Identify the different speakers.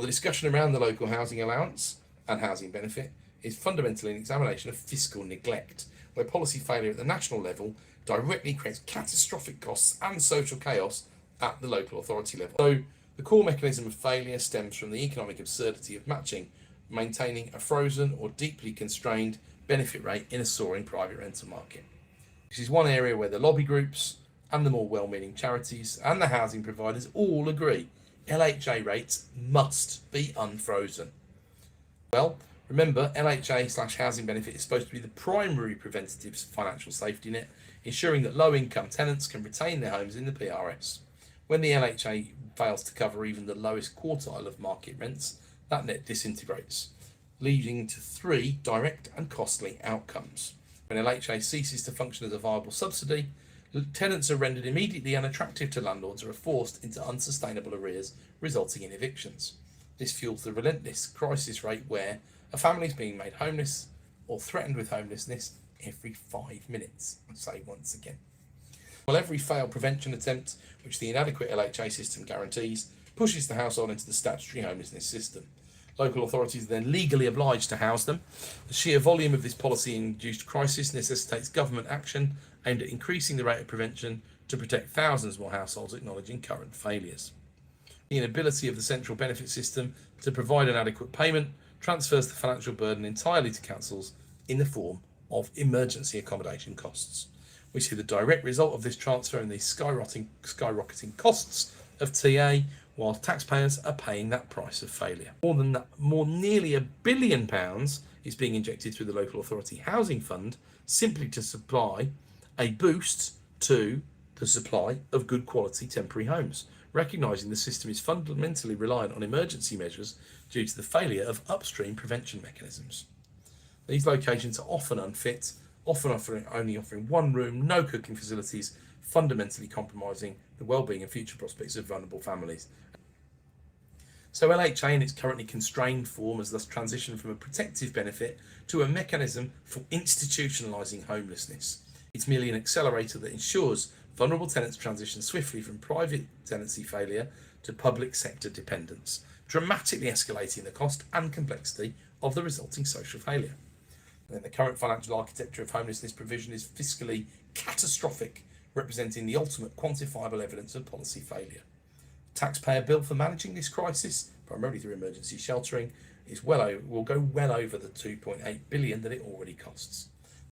Speaker 1: the discussion around the local housing allowance and housing benefit is fundamentally an examination of fiscal neglect, where policy failure at the national level directly creates catastrophic costs and social chaos at the local authority level. So the core mechanism of failure stems from the economic absurdity of maintaining a frozen or deeply constrained benefit rate in a soaring private rental market. This is one area where the lobby groups and the more well-meaning charities and the housing providers all agree LHA rates must be unfrozen. Well, remember, LHA/housing benefit is supposed to be the primary preventative financial safety net, ensuring that low-income tenants can retain their homes in the PRS. When the LHA fails to cover even the lowest quartile of market rents, that net disintegrates, leading to three direct and costly outcomes. When LHA ceases to function as a viable subsidy, tenants are rendered immediately unattractive to landlords or are forced into unsustainable arrears, resulting in evictions. This fuels the relentless crisis rate where a family is being made homeless or threatened with homelessness every 5 minutes. I'll say once again. Well, every failed prevention attempt, which the inadequate LHA system guarantees, pushes the household into the statutory homelessness system. Local authorities are then legally obliged to house them. The sheer volume of this policy-induced crisis necessitates government action aimed at increasing the rate of prevention to protect thousands more households acknowledging current failures. The inability of the central benefit system to provide an adequate payment transfers the financial burden entirely to councils in the form of emergency accommodation costs. We see the direct result of this transfer in the skyrocketing costs of TA, while taxpayers are paying that price of failure. Nearly £1 billion is being injected through the local authority housing fund simply to supply a boost to the supply of good quality temporary homes, recognising the system is fundamentally reliant on emergency measures due to the failure of upstream prevention mechanisms. These locations are often unfit, only offering one room, no cooking facilities, fundamentally compromising the well-being and future prospects of vulnerable families. So LHA in its currently constrained form has thus transitioned from a protective benefit to a mechanism for institutionalising homelessness. It's merely an accelerator that ensures vulnerable tenants transition swiftly from private tenancy failure to public sector dependence, dramatically escalating the cost and complexity of the resulting social failure. And the current financial architecture of homelessness provision is fiscally catastrophic, representing the ultimate quantifiable evidence of policy failure. The taxpayer bill for managing this crisis, primarily through emergency sheltering, will go well over the 2.8 billion that it already costs.